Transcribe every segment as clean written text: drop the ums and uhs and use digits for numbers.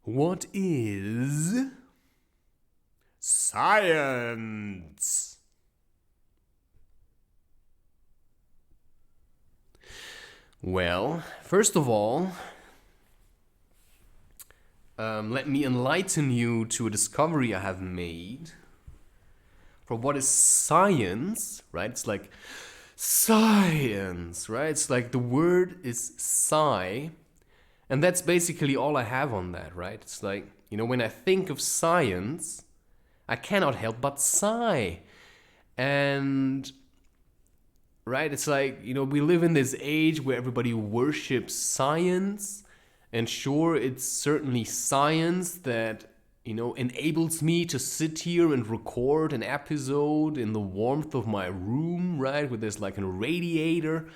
What is science? Well, first of all, let me enlighten you to a discovery I have made. For what is science, right? It's like science, right? It's like the word is psi, and that's basically all I have on that, right? It's like, when I think of science, I cannot help but sigh. And, right, it's like, we live in this age where everybody worships science. And sure, it's certainly science that, enables me to sit here and record an episode in the warmth of my room, right? Where there's like a radiator.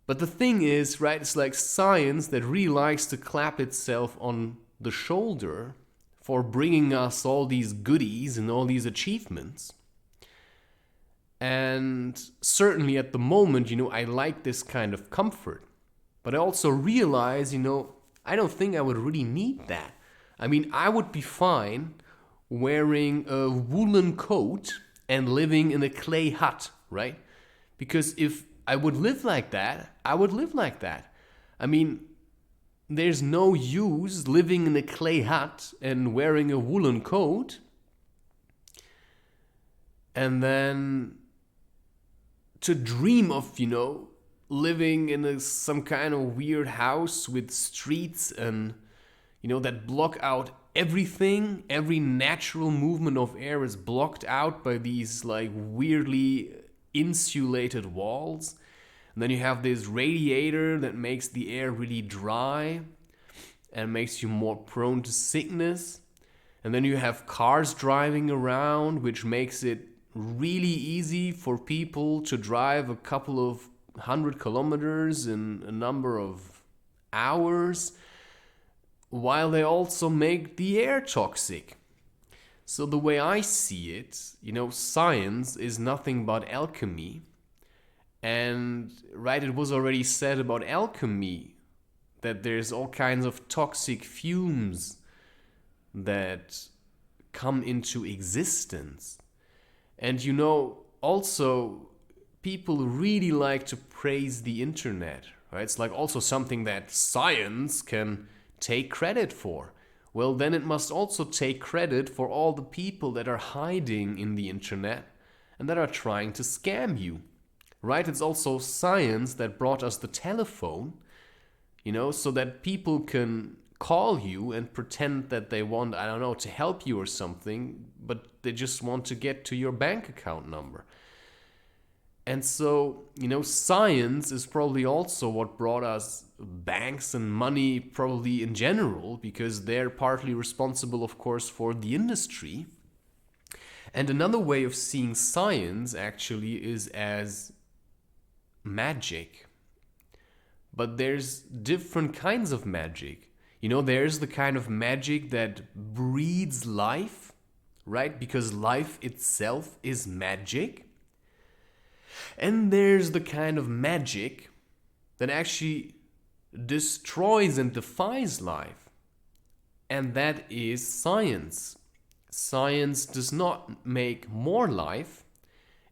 But the thing is, right, it's like science that really likes to clap itself on the shoulder for bringing us all these goodies and all these achievements. And certainly at the moment, I like this kind of comfort. But I also realize, I don't think I would really need that. I mean, I would be fine wearing a woolen coat and living in a clay hut, right? Because if I would live like that, I would live like that. I mean, there's no use living in a clay hut and wearing a woolen coat and then to dream of, living in some kind of weird house with streets and, that block out everything. Every natural movement of air is blocked out by these like weirdly insulated walls. And then you have this radiator that makes the air really dry and makes you more prone to sickness. And then you have cars driving around, which makes it really easy for people to drive a couple of 100 kilometers in a number of hours, while they also make the air toxic. So the way I see it, science is nothing but alchemy. And right, it was already said about alchemy that there's all kinds of toxic fumes that come into existence. And also people really like to praise the internet, right? It's like also something that science can take credit for. Well, then it must also take credit for all the people that are hiding in the internet and that are trying to scam you, right? It's also science that brought us the telephone, so that people can call you and pretend that they want, I don't know, to help you or something, but they just want to get to your bank account number. And so, science is probably also what brought us banks and money, probably in general, because they're partly responsible, of course, for the industry. And another way of seeing science actually is as magic. But there's different kinds of magic. There's the kind of magic that breeds life, right? Because life itself is magic. And there's the kind of magic that actually destroys and defies life. And that is science. Science does not make more life.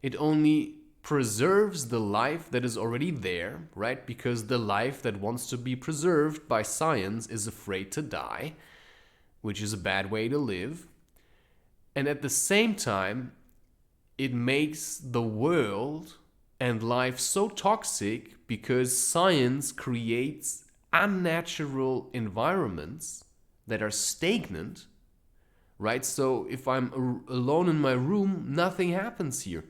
It only preserves the life that is already there, right? Because the life that wants to be preserved by science is afraid to die, which is a bad way to live. And at the same time, it makes the world and life so toxic because science creates unnatural environments that are stagnant, right? So if I'm alone in my room, nothing happens here.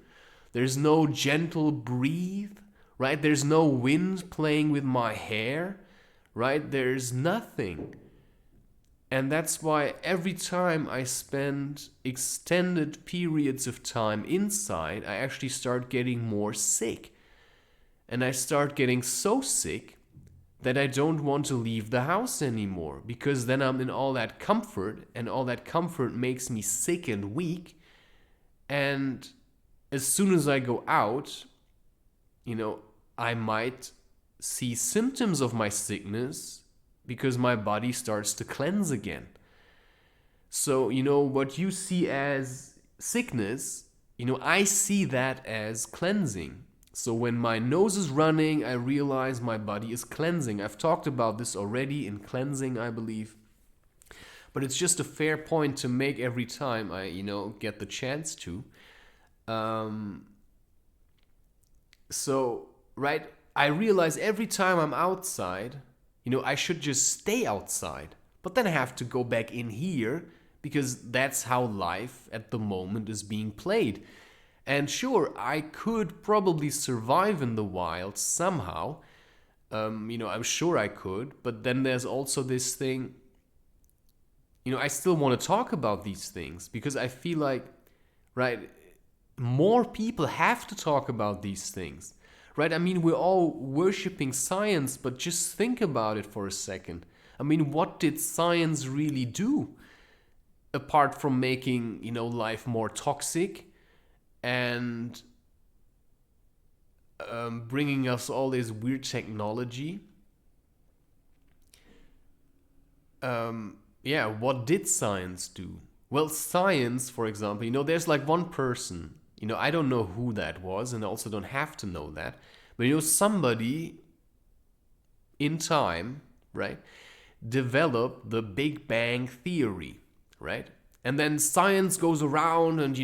There's no gentle breeze, right? There's no wind playing with my hair, right? There's nothing. And that's why every time I spend extended periods of time inside, I actually start getting more sick. And I start getting so sick that I don't want to leave the house anymore, because then I'm in all that comfort, and all that comfort makes me sick and weak. And as soon as I go out, I might see symptoms of my sickness because my body starts to cleanse again. So, what you see as sickness, I see that as cleansing. So when my nose is running, I realize my body is cleansing. I've talked about this already in cleansing, I believe. But it's just a fair point to make every time I, get the chance to. So, right, I realize every time I'm outside, I should just stay outside. But then I have to go back in here because that's how life at the moment is being played. And sure, I could probably survive in the wild somehow. I'm sure I could. But then there's also this thing, I still want to talk about these things because I feel like, right, more people have to talk about these things. Right? I mean, we're all worshipping science, but just think about it for a second. I mean, what did science really do? Apart from making, life more toxic and bringing us all this weird technology. What did science do? Well, science, for example, there's like one person, I don't know who that was, and I also don't have to know that, but somebody in time, right, developed the Big Bang Theory, right? And then science goes around and,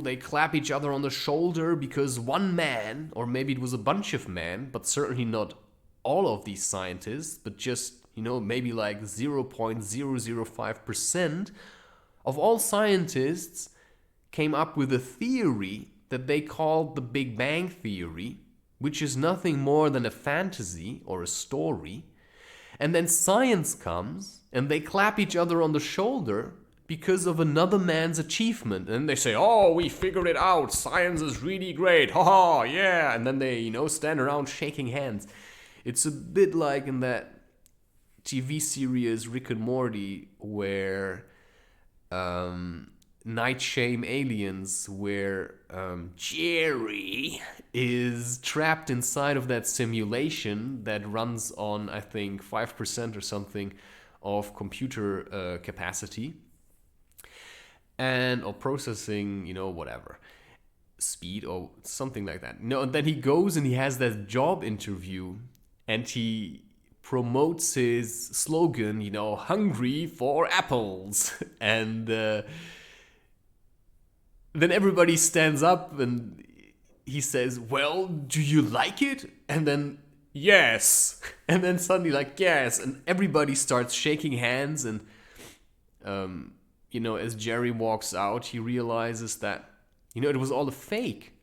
they clap each other on the shoulder because one man, or maybe it was a bunch of men, but certainly not all of these scientists, but just, maybe like 0.005% of all scientists came up with a theory that they called the Big Bang Theory, which is nothing more than a fantasy or a story. And then science comes and they clap each other on the shoulder because of another man's achievement. And they say, oh, we figured it out. Science is really great. Ha ha, yeah. And then they, stand around shaking hands. It's a bit like in that TV series Rick and Morty where Night Shame Aliens, where Jerry is trapped inside of that simulation that runs on, I think, 5% or something of computer capacity. Or processing, whatever, speed or something like that. And then he goes and he has that job interview and he promotes his slogan, hungry for apples. And then everybody stands up and he says, well, do you like it? And then, yes. And then suddenly like, yes. And everybody starts shaking hands and, as Jerry walks out, he realizes that, it was all a fake.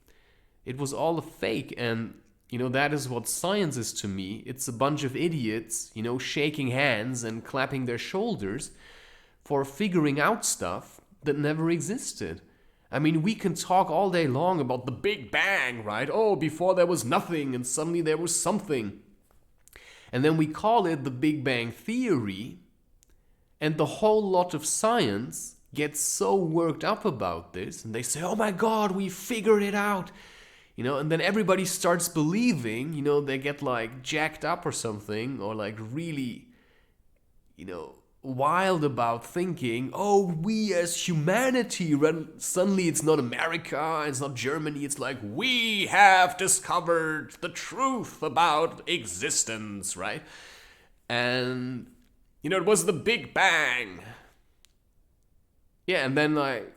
It was all a fake. And, that is what science is to me. It's a bunch of idiots, shaking hands and clapping their shoulders for figuring out stuff that never existed. I mean, we can talk all day long about the Big Bang, right? Oh, before there was nothing and suddenly there was something. And then we call it the Big Bang Theory. And the whole lot of science gets so worked up about this. And they say, oh my God, we figured it out. And then everybody starts believing, they get like jacked up or something. Or like really, wild about thinking, oh, we as humanity, suddenly it's not America, it's not Germany. It's like, we have discovered the truth about existence, right? And it was the Big Bang. Yeah, and then like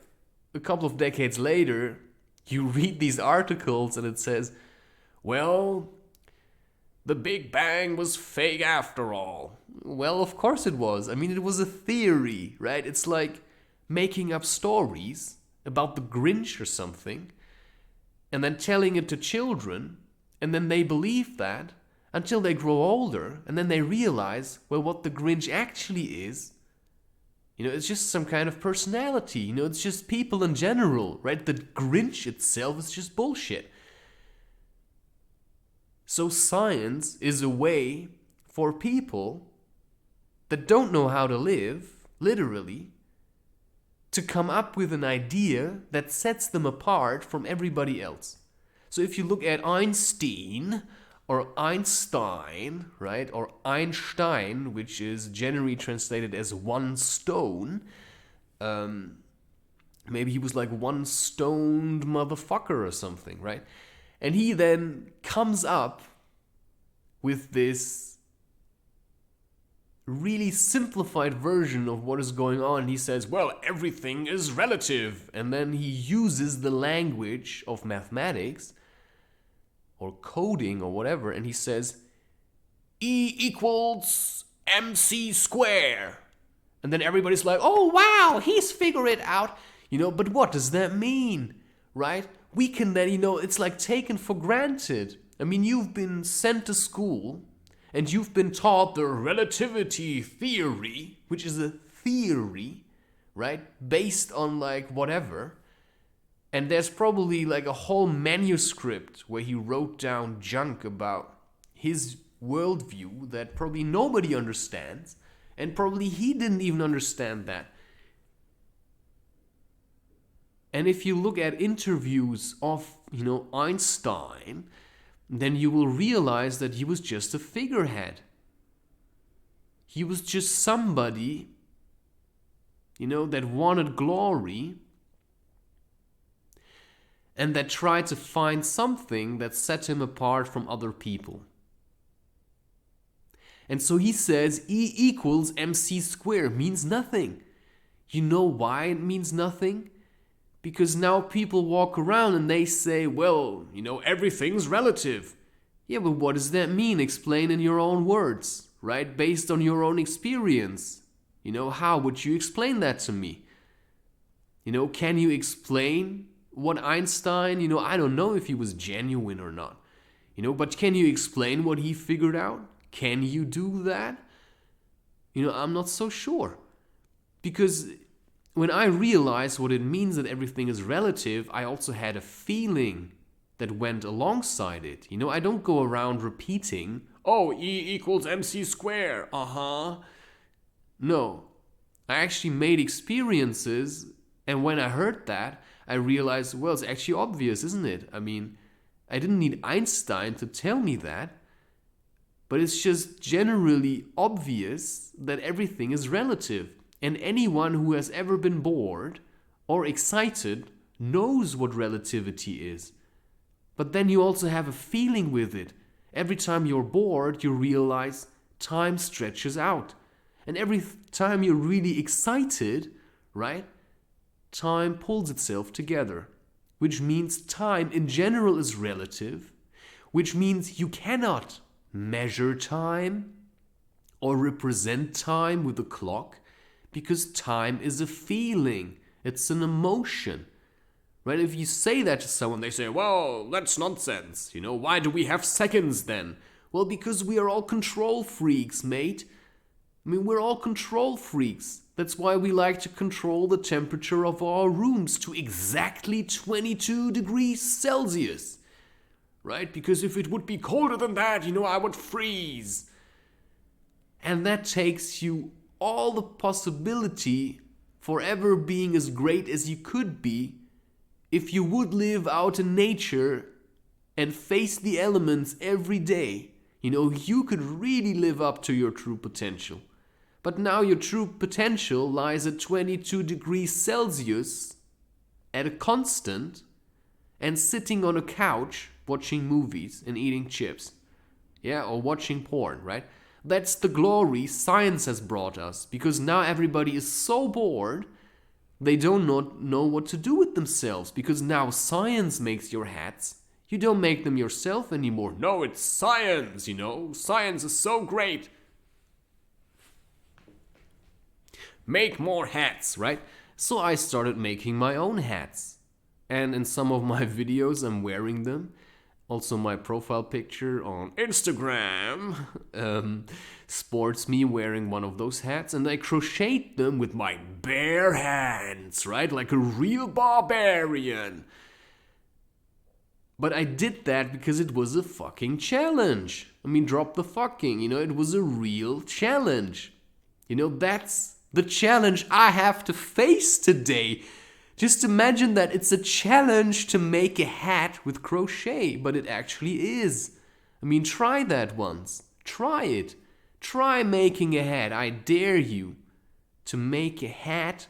a couple of decades later, you read these articles and it says, well, the Big Bang was fake after all. Well, of course it was. I mean, it was a theory, right? It's like making up stories about the Grinch or something and then telling it to children, and then they believe that until they grow older, and then they realize, well, what the Grinch actually is, it's just some kind of personality. It's just people in general, right? The Grinch itself is just bullshit. So science is a way for people that don't know how to live, literally, to come up with an idea that sets them apart from everybody else. So if you look at Einstein, or Einstein, right? Or Einstein, which is generally translated as one stone. Maybe he was like one stoned motherfucker or something, right? And he then comes up with this really simplified version of what is going on. He says, well, everything is relative. And then he uses the language of mathematics or coding or whatever, and he says, E equals mc square. And then everybody's like, oh, wow, he's figured it out. But what does that mean, right? We can then, it's like taken for granted. I mean, you've been sent to school and you've been taught the relativity theory, which is a theory, right? Based on like whatever. And there's probably like a whole manuscript where he wrote down junk about his worldview that probably nobody understands. And probably he didn't even understand that. And if you look at interviews of, Einstein, then you will realize that he was just a figurehead. He was just somebody, that wanted glory and that tried to find something that set him apart from other people. And so he says E equals mc square means nothing. You know why it means nothing? Because now people walk around and they say, well, everything's relative. Yeah, but what does that mean? Explain in your own words, right? Based on your own experience. How would you explain that to me? Can you explain what Einstein, I don't know if he was genuine or not. But can you explain what he figured out? Can you do that? I'm not so sure. Because when I realized what it means that everything is relative, I also had a feeling that went alongside it. I don't go around repeating, oh, E equals mc square, No, I actually made experiences, and when I heard that, I realized, well, it's actually obvious, isn't it? I mean, I didn't need Einstein to tell me that, but it's just generally obvious that everything is relative. And anyone who has ever been bored or excited knows what relativity is. But then you also have a feeling with it. Every time you're bored, you realize time stretches out. And every time you're really excited, right, time pulls itself together. Which means time in general is relative. Which means you cannot measure time or represent time with a clock. Because time is a feeling. It's an emotion. Right? If you say that to someone, they say, well, that's nonsense. Why do we have seconds then? Well, because we are all control freaks, mate. I mean, we're all control freaks. That's why we like to control the temperature of our rooms to exactly 22 degrees Celsius. Right? Because if it would be colder than that, I would freeze. And that takes you all the possibility for ever being as great as you could be if you would live out in nature and face the elements every day. You could really live up to your true potential. But now your true potential lies at 22 degrees Celsius at a constant and sitting on a couch watching movies and eating chips. Yeah, or watching porn, right? That's the glory science has brought us, because now everybody is so bored, they do not know what to do with themselves, because now science makes your hats. You don't make them yourself anymore. No, it's science, Science is so great. Make more hats, right? So I started making my own hats. And in some of my videos, I'm wearing them. Also, my profile picture on Instagram sports me wearing one of those hats, and I crocheted them with my bare hands, right? Like a real barbarian. But I did that because it was a fucking challenge. I mean, drop the fucking, it was a real challenge. That's the challenge I have to face today. Just imagine that it's a challenge to make a hat with crochet, but it actually is. I mean, try that once. Try it. Try making a hat. I dare you to make a hat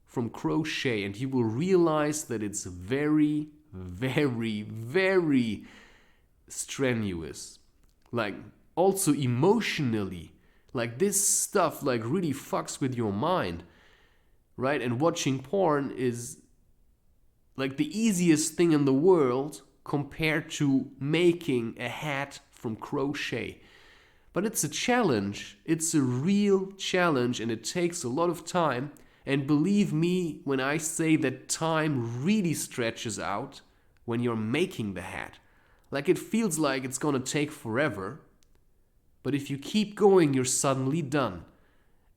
from crochet, and you will realize that it's very, very, very strenuous. Like, also emotionally. Like, this stuff like really fucks with your mind, right? And watching porn is like the easiest thing in the world compared to making a hat from crochet. But it's a challenge. It's a real challenge, and it takes a lot of time. And believe me when I say that time really stretches out when you're making the hat. Like, it feels like it's gonna take forever, but if you keep going, you're suddenly done.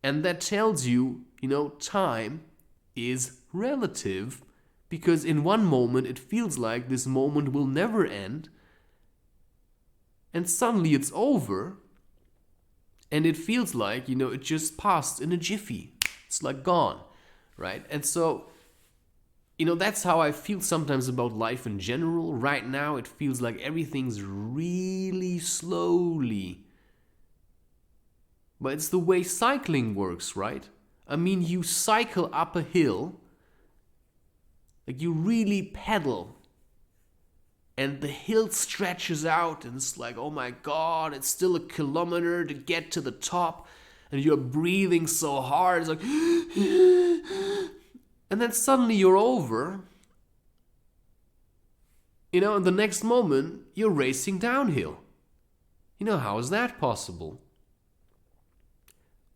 And that tells you, time is relative, because in one moment it feels like this moment will never end, and suddenly it's over, and it feels like, it just passed in a jiffy. It's like gone, right? And so, that's how I feel sometimes about life in general. Right now, it feels like everything's really slowly. But it's the way cycling works, right? I mean, you cycle up a hill, like you really pedal, and the hill stretches out, and it's like, oh my god, it's still a kilometer to get to the top, and you're breathing so hard, it's like, and then suddenly you're over, and the next moment, you're racing downhill. How is that possible?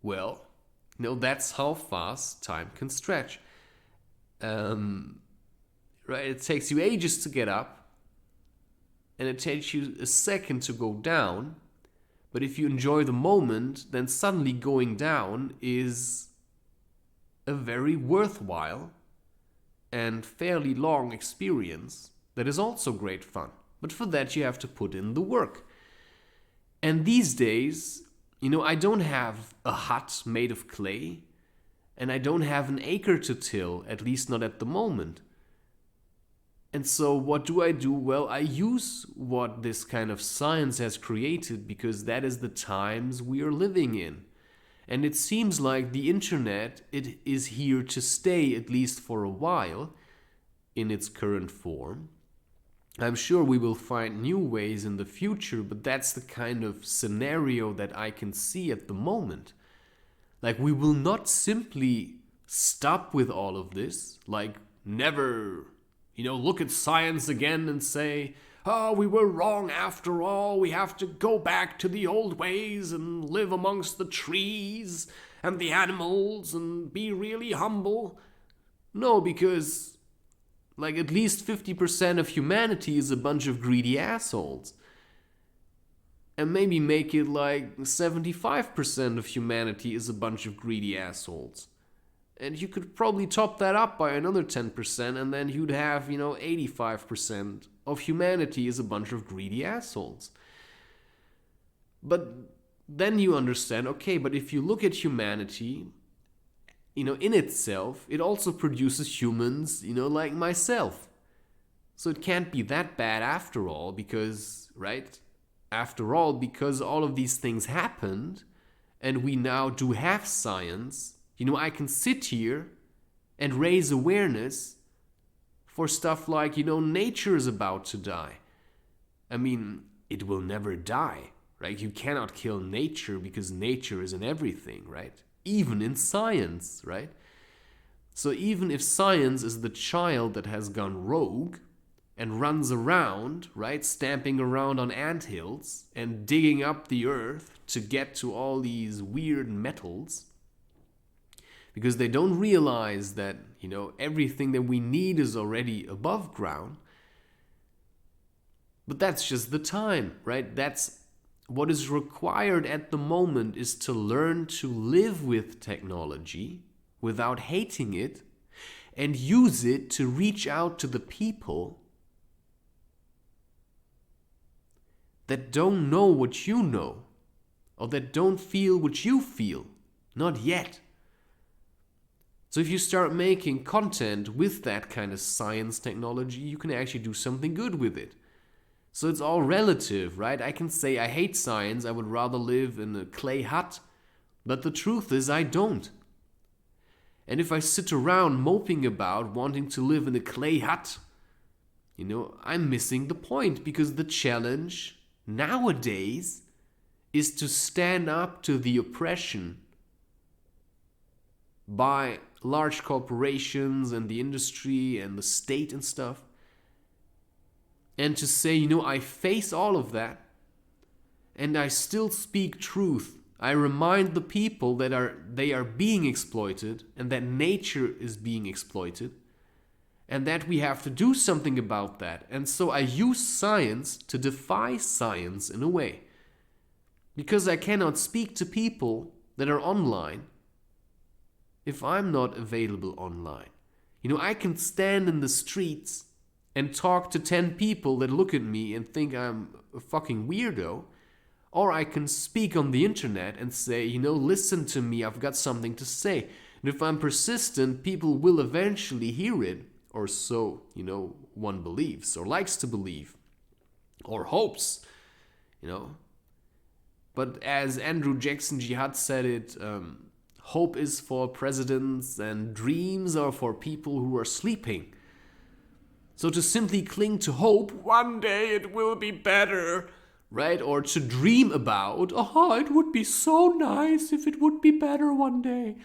Well, that's how fast time can stretch. Right? It takes you ages to get up, and it takes you a second to go down. But if you enjoy the moment, then suddenly going down is a very worthwhile and fairly long experience that is also great fun. But for that, you have to put in the work. And these days, I don't have a hut made of clay, and I don't have an acre to till, at least not at the moment. And so what do? Well, I use what this kind of science has created, because that is the times we are living in. And it seems like the internet, it is here to stay, at least for a while, in its current form. I'm sure we will find new ways in the future, but that's the kind of scenario that I can see at the moment. Like, we will not simply stop with all of this, like never, look at science again and say, oh, we were wrong after all, we have to go back to the old ways and live amongst the trees and the animals and be really humble. No, because like at least 50% of humanity is a bunch of greedy assholes. And maybe make it like 75% of humanity is a bunch of greedy assholes. And you could probably top that up by another 10%, and then you'd have, 85% of humanity is a bunch of greedy assholes. But then you understand, okay, but if you look at humanity, in itself, it also produces humans, like myself. So it can't be that bad after all, because, right? After all, because all of these things happened, and we now do have science, I can sit here and raise awareness for stuff like, nature is about to die. I mean, it will never die, right? You cannot kill nature because nature is in everything, right? Even in science, right? So even if science is the child that has gone rogue and runs around, right, stamping around on anthills and digging up the earth to get to all these weird metals, because they don't realize that, everything that we need is already above ground. But that's just the time, right? That's what is required at the moment, is to learn to live with technology without hating it and use it to reach out to the people that don't know what you know, or that don't feel what you feel. Not yet. So if you start making content with that kind of science technology, you can actually do something good with it. So it's all relative, right? I can say I hate science, I would rather live in a clay hut. But the truth is, I don't. And if I sit around moping about wanting to live in a clay hut, I'm missing the point, because the challenge nowadays is to stand up to the oppression by large corporations and the industry and the state and stuff. And to say, I face all of that and I still speak truth. I remind the people that they are being exploited and that nature is being exploited and that we have to do something about that. And so I use science to defy science in a way. Because I cannot speak to people that are online if I'm not available online. I can stand in the streets and talk to 10 people that look at me and think I'm a fucking weirdo. Or I can speak on the internet and say, listen to me, I've got something to say. And if I'm persistent, people will eventually hear it. Or so, one believes or likes to believe. Or hopes, But as Andrew Jackson Jihad said it, hope is for presidents and dreams are for people who are sleeping. So to simply cling to hope, one day it will be better, right? Or to dream about, it would be so nice if it would be better one day.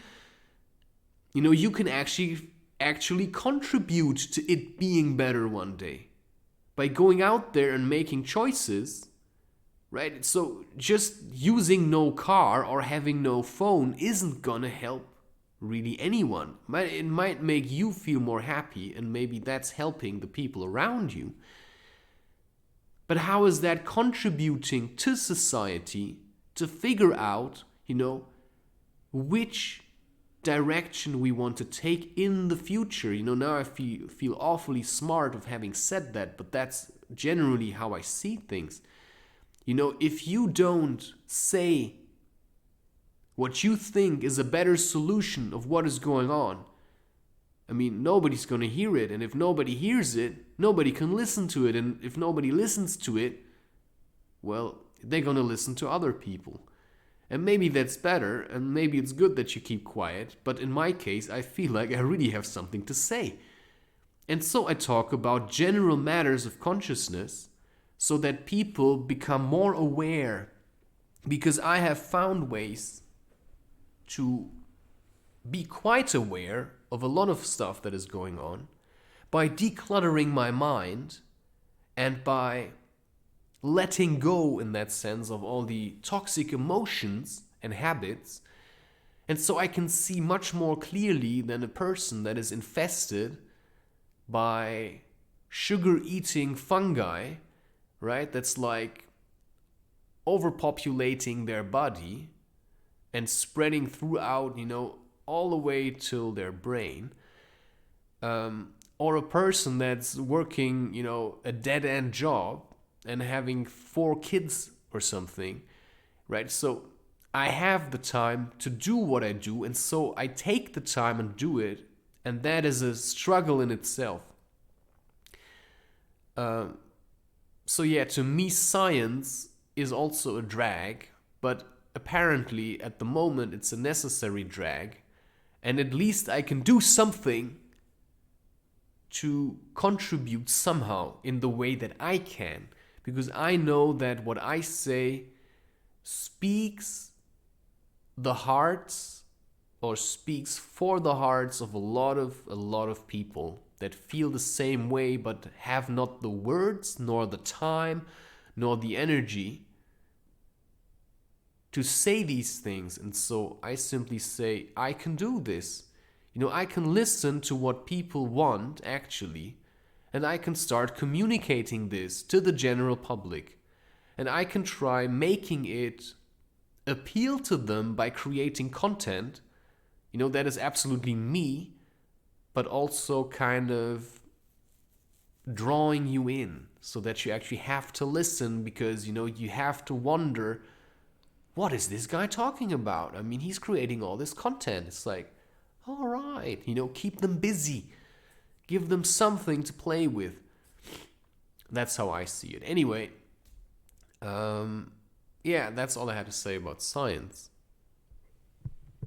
You can actually contribute to it being better one day by going out there and making choices, right? So just using no car or having no phone isn't gonna help really anyone. It might make you feel more happy, and maybe that's helping the people around you. But how is that contributing to society to figure out, which direction we want to take in the future? Now I feel awfully smart of having said that, but that's generally how I see things. If you don't say what you think is a better solution of what is going on, nobody's going to hear it. And if nobody hears it, nobody can listen to it. And if nobody listens to it, well, they're going to listen to other people. And maybe that's better, and maybe it's good that you keep quiet. But in my case, I feel like I really have something to say. And so I talk about general matters of consciousness so that people become more aware. Because I have found ways to be quite aware of a lot of stuff that is going on by decluttering my mind and by letting go, in that sense, of all the toxic emotions and habits. And so I can see much more clearly than a person that is infested by sugar-eating fungi, right? That's like overpopulating their body and spreading throughout, all the way till their brain. Or a person that's working, a dead-end job and having 4 kids or something, right? So I have the time to do what I do, and so I take the time and do it, and that is a struggle in itself. So yeah, to me, science is also a drag, but apparently at the moment it's a necessary drag, and at least I can do something to contribute somehow in the way that I can, because I know that what I say speaks the hearts or speaks for the hearts of a lot of people that feel the same way but have not the words nor the time nor the energy to say these things. And so I simply say, I can do this. I can listen to what people want actually, and I can start communicating this to the general public. And I can try making it appeal to them by creating content, that is absolutely me, but also kind of drawing you in so that you actually have to listen, because, you have to wonder, what is this guy talking about? He's creating all this content. It's like, all right, keep them busy. Give them something to play with. That's how I see it. Anyway, yeah, that's all I had to say about science.